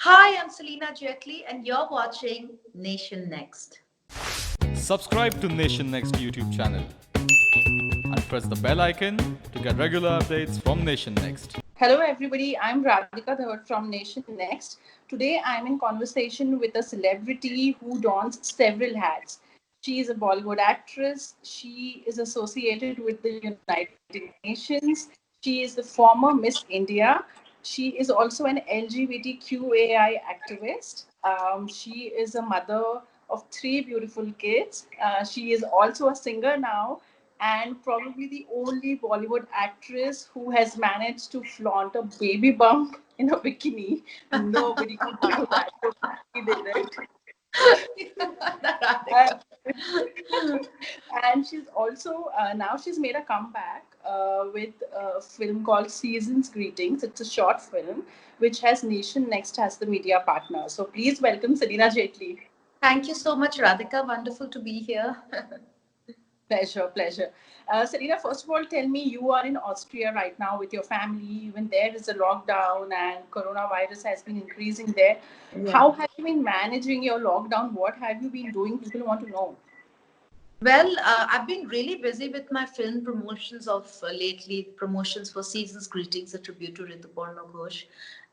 Hi, I'm Celina Jaitly, and you're watching Nation Next. Subscribe to Nation Next YouTube channel and press the bell icon to get regular updates from Nation Next. Hello, everybody. I'm Radhika Dhawat from Nation Next. Today, I'm in conversation with a celebrity who dons several hats. She is a Bollywood actress. She is associated with the United Nations. She is the former Miss India. She is also an LGBTQAI activist. She is a mother of three beautiful kids. She is also a singer now and probably the only Bollywood actress who has managed to flaunt a baby bump in a bikini. Nobody could do that. So she did it. And, and she's also now she's made a comeback with a film called Season's Greetings. It's a short film which has Nation Next as the media partner. So please welcome Celina Jaitly. Thank you so much, Radhika. Wonderful to be here. Pleasure, pleasure. Selena, first of all, tell me you are in Austria right now with your family. Even there is a lockdown and coronavirus has been increasing there. Yeah. How have you been managing your lockdown? What have you been doing? People want to know. Well, I've been really busy with my film promotions of lately, promotions for Season's Greetings, a tribute to Rituparno Ghosh.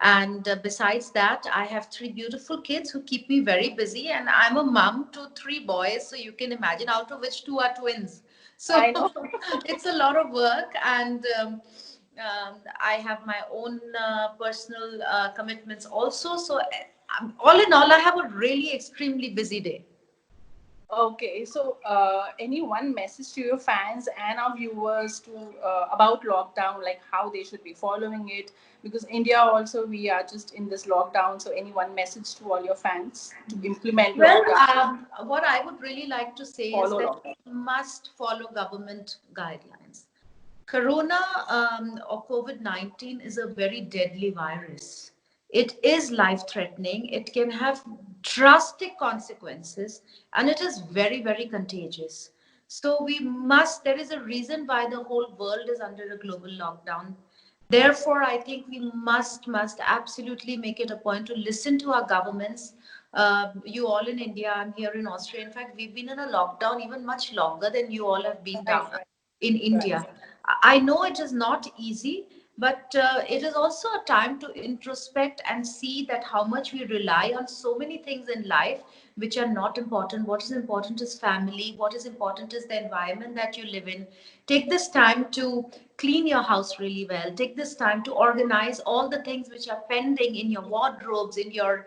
And besides that, I have three beautiful kids who keep me very busy. And I'm a mom to three boys, so you can imagine, out of which two are twins. So I know. it's a lot of work. And I have my own personal commitments also. So all in all, I have a really extremely busy day. Okay, so any one message to your fans and our viewers to about lockdown, like how they should be following it? Because India also we are just in this lockdown. So any one message to all your fans to implement Well, lockdown, what I would really like to say is follow that lockdown. we must follow government guidelines. Corona or COVID 19 is a very deadly virus. It is life threatening, it can have drastic consequences, and it is very, very contagious. So, there is a reason why the whole world is under a global lockdown. Therefore, I think we must absolutely make it a point to listen to our governments. You all in India, I'm here in Austria. In fact, we've been in a lockdown even much longer than you all have been Right, down right, in right. India. I know it is not easy, but it is also a time to introspect and see that how much we rely on so many things in life which are not important. What is important is family. What is important is the environment that you live in. Take this time to clean your house really well. Take this time to organize all the things which are pending in your wardrobes, in your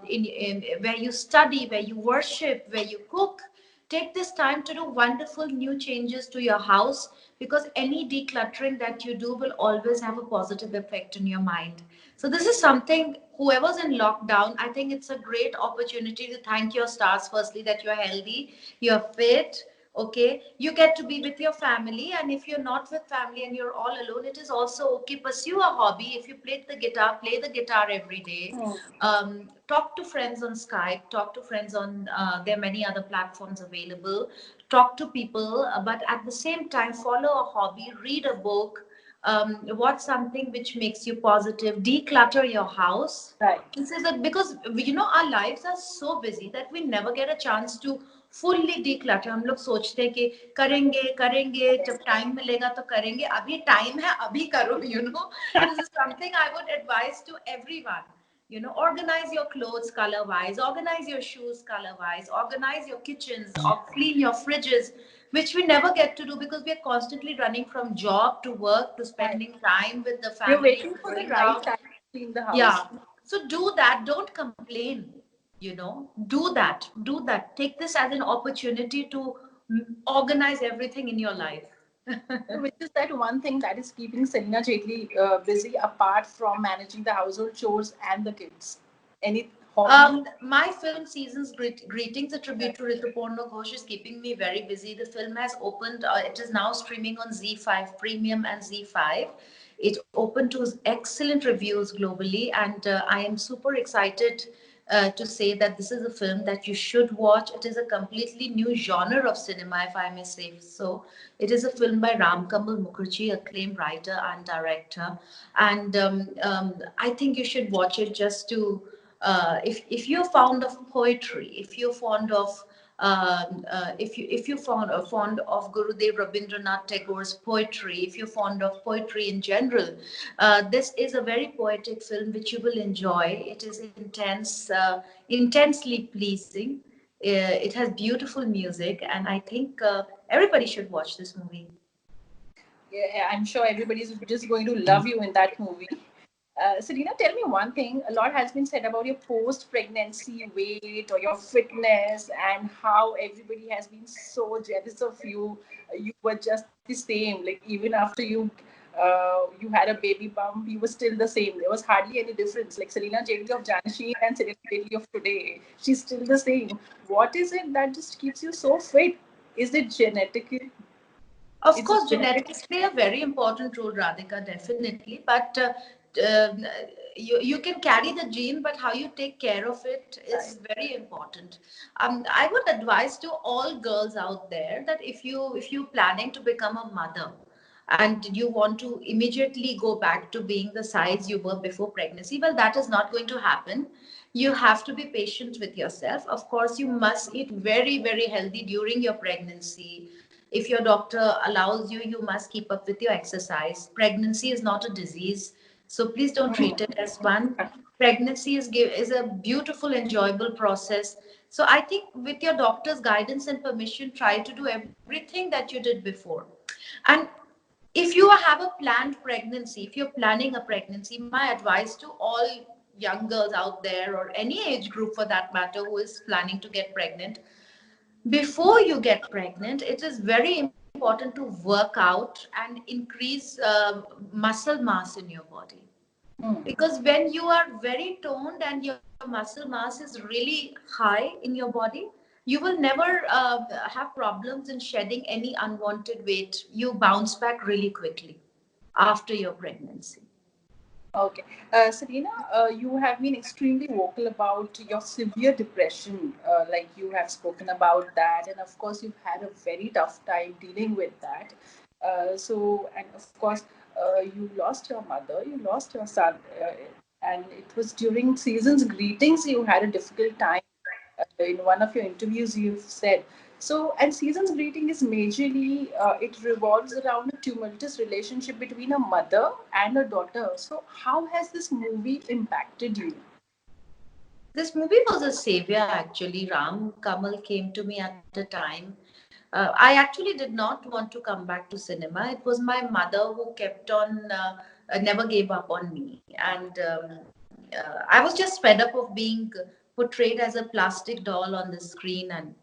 in where you study, where you worship, where you cook. Take this time to do wonderful new changes to your house, because any decluttering that you do will always have a positive effect on your mind. So this is something, whoever's in lockdown, I think it's a great opportunity to thank your stars firstly, that you're healthy, you're fit, okay, you get to be with your family. And if you're not with family and you're all alone, it is also okay. Pursue a hobby. If you play the guitar, play the guitar every day. Hmm. Talk to friends on Skype, talk to friends on there are many other platforms available. Talk to people, but at the same time follow a hobby, read a book, watch something which makes you positive, declutter your house. Right. This is that, because our lives are so busy that we never get a chance to fully declutter. हम लोग सोचते हैं कि करेंगे करेंगे जब time मिलेगा तो करेंगे, अभी टाइम है अभी करो. This is something I would advise to everyone. Organize your clothes color wise, organize your shoes color wise, organize your kitchens, or clean your fridges, which we never get to do because we are constantly running from job to work to Right. spending time with the You're family, waiting to for the going right out. time to clean the Yeah. house. So do that. Don't complain. Do that. Do that. Take this as an opportunity to organize everything in your life. So which is that one thing that is keeping Selena Jaitly busy apart from managing the household chores and the kids? Any hobby? My film Seasons Greetings, a tribute to Rituparno Ghosh, is keeping me very busy. The film has opened, it is now streaming on Z5 Premium and Z5. It opened to excellent reviews globally, and I am super excited to say that this is a film that you should watch. It is a completely new genre of cinema, if I may say so. It is a film by Ram Kamal Mukherjee, acclaimed writer and director, and I think you should watch it just to if you're fond of poetry, if you're fond of if you fond of Gurudev Rabindranath Tagore's poetry, if you're fond of poetry in general, this is a very poetic film which you will enjoy. It is intensely pleasing. It has beautiful music, and I think everybody should watch this movie. Yeah, I'm sure everybody's just going to love you in that movie. Celina, tell me one thing. A lot has been said about your post-pregnancy weight or your fitness, and how everybody has been so jealous of you. You were just the same. Like even after you had a baby bump, you were still the same. There was hardly any difference. Like Celina Jaitly of Janasheen and Celina Jaitly of today, she's still the same. What is it that just keeps you so fit? Is it genetic? Of Is it course, genetic? genetics play a very important role, Radhika, definitely. But uh, you can carry the gene, but how you take care of it is very important. I would advise to all girls out there that if you're planning to become a mother and you want to immediately go back to being the size you were before pregnancy, well, that is not going to happen. You have to be patient with yourself. Of course, you must eat very, very healthy during your pregnancy. If your doctor allows you, you must keep up with your exercise. Pregnancy is not a disease, so please don't treat it as one. Pregnancy is a beautiful, enjoyable process. So I think with your doctor's guidance and permission, try to do everything that you did before. And if you have a planned pregnancy, if you're planning a pregnancy, my advice to all young girls out there, or any age group for that matter, who is planning to get pregnant, before you get pregnant, it is very important to work out and increase muscle mass in your body. Because when you are very toned and your muscle mass is really high in your body, you will never have problems in shedding any unwanted weight. You bounce back really quickly after your pregnancy. Okay. Serena, you have been extremely vocal about your severe depression. Like you have spoken about that, and of course, you've had a very tough time dealing with that. And of course, you lost your mother, you lost your son, and it was during season's greetings you had a difficult time. In one of your interviews you've said so. And season's greeting is majorly it revolves around a tumultuous relationship between a mother and a daughter. So how has this movie impacted you? This movie was a savior, actually. Ram Kamal came to me at a time. I actually did not want to come back to cinema. It was my mother who kept on, never gave up on me. And I was just fed up of being portrayed as a plastic doll on the screen. And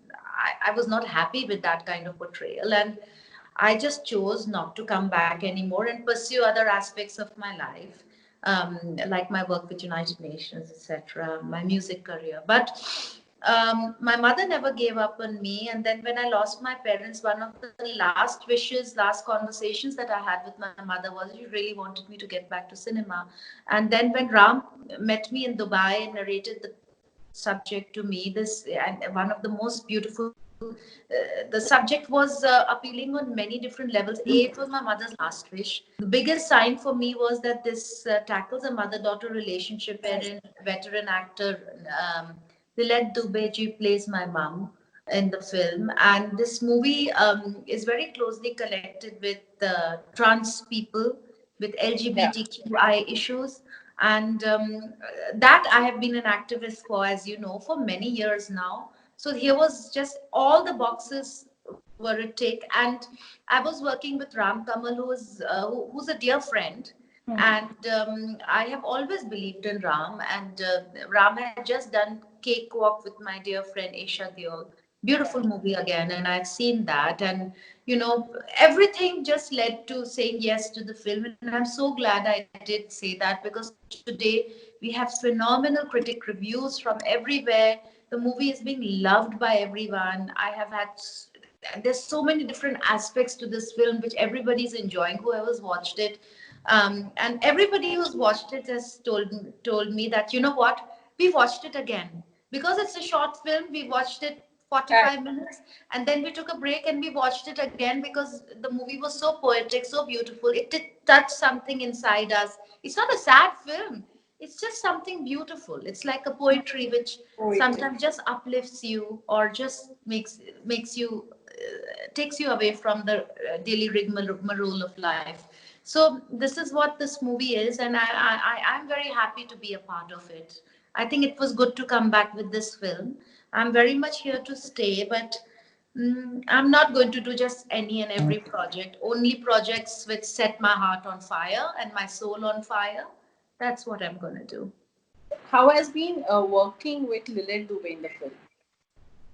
I was not happy with that kind of portrayal. And I just chose not to come back anymore and pursue other aspects of my life, like my work with United Nations, etc., my music career. But my mother never gave up on me. And then when I lost my parents, one of the last wishes, last conversations that I had with my mother was, she really wanted me to get back to cinema. And then when Ram met me in Dubai and narrated the subject to me, this and one of the most beautiful, the subject was appealing on many different levels. A, it was my mother's last wish. The biggest sign for me was that this tackles a mother-daughter relationship wherein veteran actor Dilek Dubeji plays my mom in the film, and this movie is very closely connected with trans people, with Yeah. LGBTQI issues, and that I have been an activist for, as you know, for many years now. So here was just all the boxes were a tick, and I was working with Ram Kamal, who's a dear friend, and I have always believed in Ram. And Ram had just done Cakewalk with my dear friend Isha Diol. Beautiful movie again, and I've seen that. And everything just led to saying yes to the film. And I'm so glad I did say that, because today we have phenomenal critic reviews from everywhere. The movie is being loved by everyone. I have had there's so many different aspects to this film which everybody's enjoying, whoever's watched it. And everybody who's watched it has told me that, you know what, we watched it again because it's a short film. We watched it Right. 45 minutes, and then we took a break and we watched it again because the movie was so poetic, so beautiful. It did touch something inside us. It's not a sad film. it's just something beautiful. It's like a poetry which Poetry. sometimes just uplifts you or just makes you takes you away from the daily rigmarole of life. So this is what this movie is, and I'm very happy to be a part of it. I think it was good to come back with this film. I'm very much here to stay, but I'm not going to do just any and every project. Only projects which set my heart on fire and my soul on fire. That's what I'm going to do. How has been working with Lilith Dubey in the film?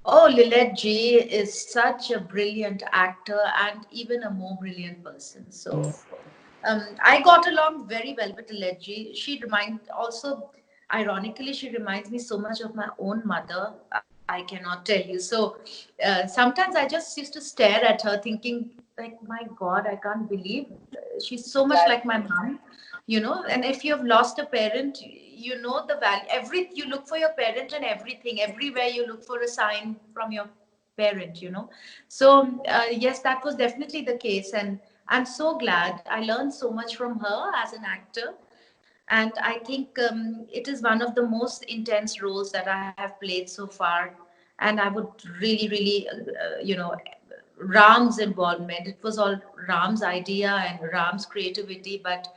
Oh, Lilette J is such a brilliant actor and even a more brilliant person. So I got along very well with Lilette J. She ironically, she reminds me so much of my own mother. I cannot tell you. So sometimes I just used to stare at her thinking, like, my God, I can't believe she's so much like my mom, and if you have lost a parent, you know the value. You look for your parent and everything, everywhere you look for a sign from your parent, so yes, that was definitely the case, and I'm so glad I learned so much from her as an actor. And I think it is one of the most intense roles that I have played so far. And I would really, really, Ram's involvement. It was all Ram's idea and Ram's creativity, but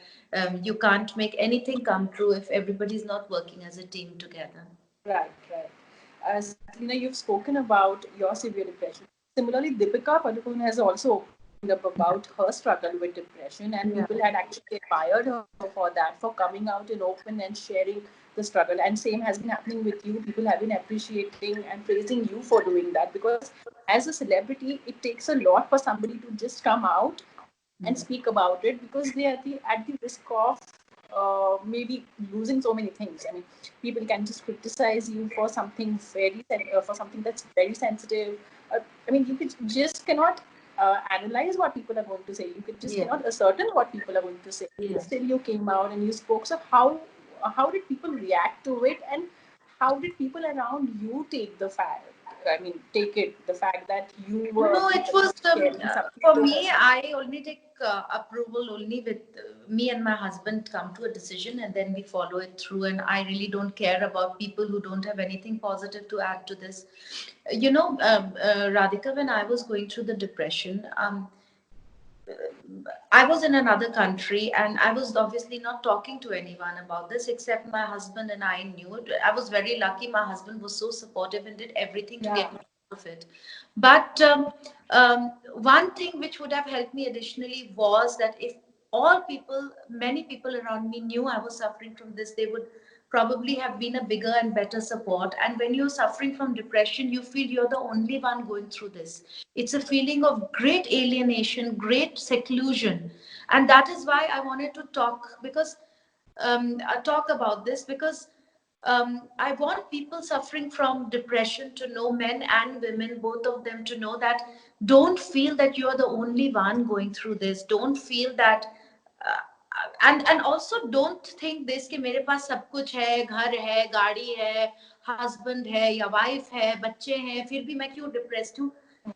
you can't make anything come true if everybody's not working as a team together. Right, right. Celina, you've spoken about your severe depression. Similarly, Deepika Padukone has also opened up about her struggle with depression, and people Yeah. had actually admired her for that, for coming out in open and sharing the struggle. And same has been happening with you. People have been appreciating and praising you for doing that, because as a celebrity, it takes a lot for somebody to just come out and speak about it, because they are at the risk of maybe losing so many things. I mean, people can just criticize you for something for something that's very sensitive. I mean, you could just cannot analyze what people are going to say. You could just Yeah. cannot ascertain what people are going to say. Yeah. Still, you came out and you spoke. So how did people react to it, and how did people around you take the fact? I mean, take it the fact that you were No, it was just sharing something for so me. personal. I only take approval only with me and my husband come to a decision, and then we follow it through. And I really don't care about people who don't have anything positive to add to this. Radhika, when I was going through the depression, I was in another country and I was obviously not talking to anyone about this except my husband, and I knew it. I was very lucky. My husband was so supportive and did everything to get Yeah. me out of it. But one thing which would have helped me additionally was that if many people around me knew I was suffering from this, they would probably have been a bigger and better support. And when you're suffering from depression, you feel you're the only one going through this. It's a feeling of great alienation, great seclusion. And that is why I wanted to talk about this, because I want people suffering from depression to know, men and women, both of them, to know that don't feel that you're the only one going through this. Don't feel that and also don't think this कि मेरे पास सब कुछ है, घर है, गाड़ी है, husband है या wife है, बच्चे हैं, फिर भी मैं क्यों depressed हूँ?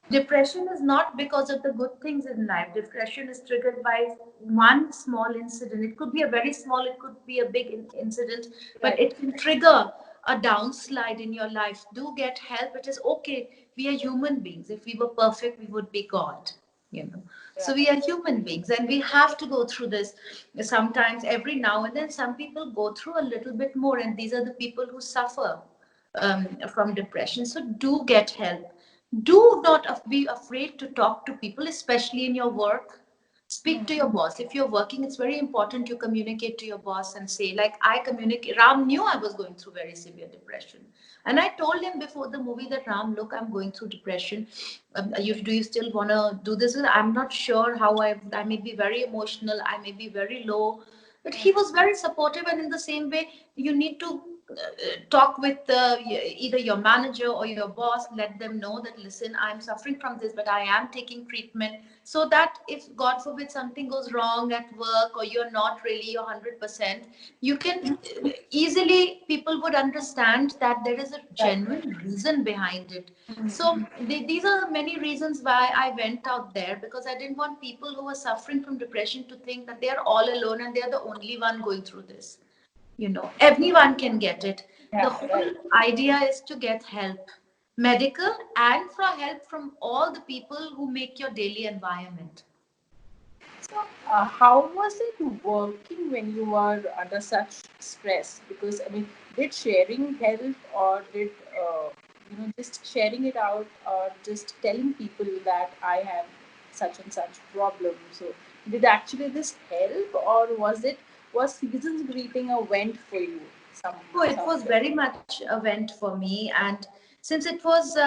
Depression is not because of the good things in life. Depression is triggered by one small incident. It could be a very small, it could be a big incident, but Right. it can trigger a downslide in your life. Do get help. It is okay. We are human beings. If we were perfect, we would be God. So we are human beings and we have to go through this sometimes. Every now and then some people go through a little bit more, and these are the people who suffer from depression. So do get help. Do not be afraid to talk to people, especially in your work. Speak to your boss. If you're working, it's very important you communicate to your boss and say, like I communicate. Ram knew I was going through very severe depression. And I told him before the movie that, Ram, look, I'm going through depression. Do you still want to do this? I'm not sure how I may be very emotional. I may be very low. But he was very supportive. And in the same way, you need to talk with either your manager or your boss. Let them know that, listen, I'm suffering from this, but I am taking treatment, so that if God forbid something goes wrong at work or you're not really 100%, you can easily, people would understand that there is a Right. genuine reason behind it. So these are many reasons why I went out there, because I didn't want people who were suffering from depression to think that they are all alone and they are the only one going through this. Everyone can get it. The Yeah, whole right. idea is to get help, medical and for help from all the people who make your daily environment. So, how was it working when you were under such stress? Because I mean, did sharing help, or did just sharing it out, or just telling people that I have such and such problem? So, did actually this help, or was season's greeting a vent for you Oh, it was somewhere? very much a vent for me. And since it was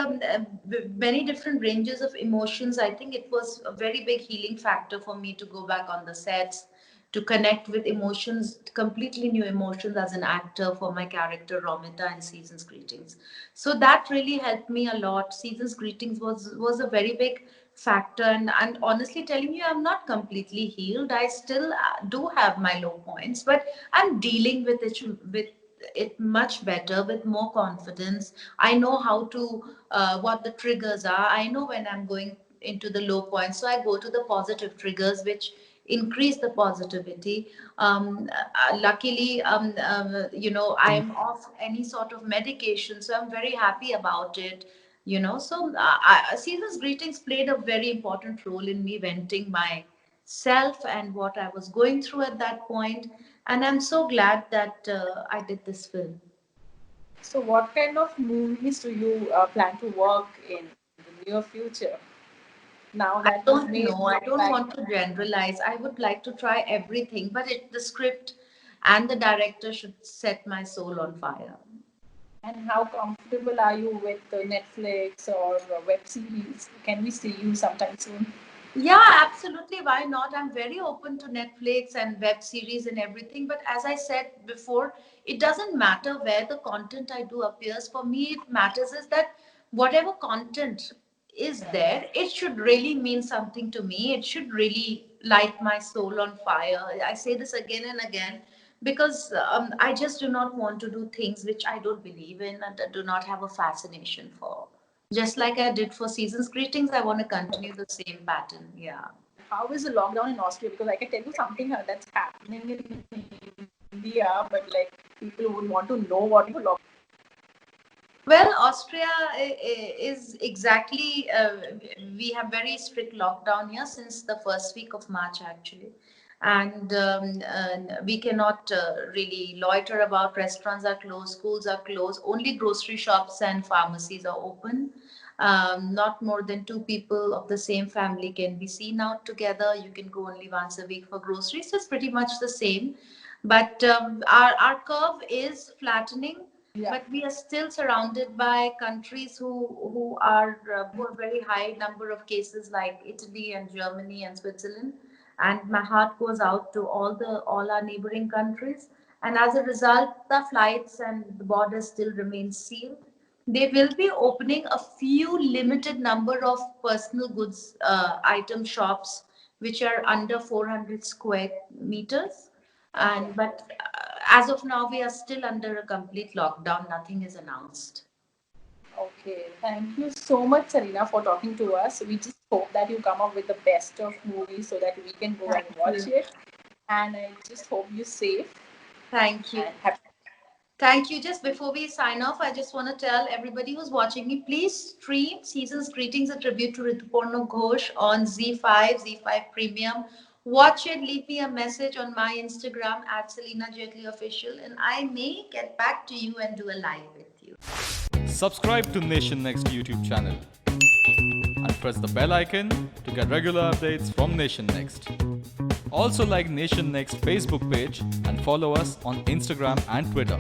many different ranges of emotions, I think it was a very big healing factor for me to go back on the sets, to connect with emotions, completely new emotions as an actor for my character Romita in Season's Greetings. So that really helped me a lot. Season's Greetings was a very big factor. And honestly telling you, I'm not completely healed. I still do have my low points, but I'm dealing with it much better with more confidence. I know how to what the triggers are. I know when I'm going into the low points, so I go to the positive triggers which increase the positivity. Luckily, I'm off any sort of medication, so I'm very happy about it. So Season's Greetings played a very important role in me venting my self and what I was going through at that point. And I'm so glad that I did this film. So, what kind of movies do you plan to work in the near future? Now I that you've don't made know. I your don't back. want to generalize. I would like to try everything, but the script and the director should set my soul on fire. And how comfortable are you with Netflix or web series? Can we see you sometime soon? Yeah, absolutely. Why not? I'm very open to Netflix and web series and everything. But as I said before, it doesn't matter where the content I do appears. For me, it matters is that whatever content is there, it should really mean something to me. It should really light my soul on fire. I say this again and again because I just do not want to do things which I don't believe in and I do not have a fascination for. Just like I did for Season's Greetings, I want to continue the same pattern. Yeah. How is the lockdown in Austria? Because I can tell you something that's happening in India, but like people would want to know what you lockdown. Well, Austria is exactly, we have very strict lockdown here since the first week of March, actually. And we cannot really loiter about. Restaurants are closed, schools are closed, only grocery shops and pharmacies are open. Not more than two people of the same family can be seen out together. You can go only once a week for groceries. So it's pretty much the same. But our curve is flattening, Yeah. but we are still surrounded by countries who are very high number of cases like Italy and Germany and Switzerland. And my heart goes out to all our neighboring countries. And as a result, the flights and the borders still remain sealed. They will be opening a few limited number of personal goods item shops which are under 400 square meters. Okay. But as of now, we are still under a complete lockdown. Nothing is announced. Okay. Thank you so much, Celina, for talking to us. We just hope that you come up with the best of movies so that we can go and Thank watch you. it. And I just hope you're safe Thank you. and happy. Thank you. Just before we sign off, I just want to tell everybody who's watching me, please stream Season's Greetings, a tribute to Rituparno Ghosh on Z5, Z5 Premium. Watch it, leave me a message on my Instagram at Celina Jaitly Official, and I may get back to you and do a live with you. Subscribe to Nation Next YouTube channel and press the bell icon to get regular updates from Nation Next. Also like Nation Next Facebook page and follow us on Instagram and Twitter.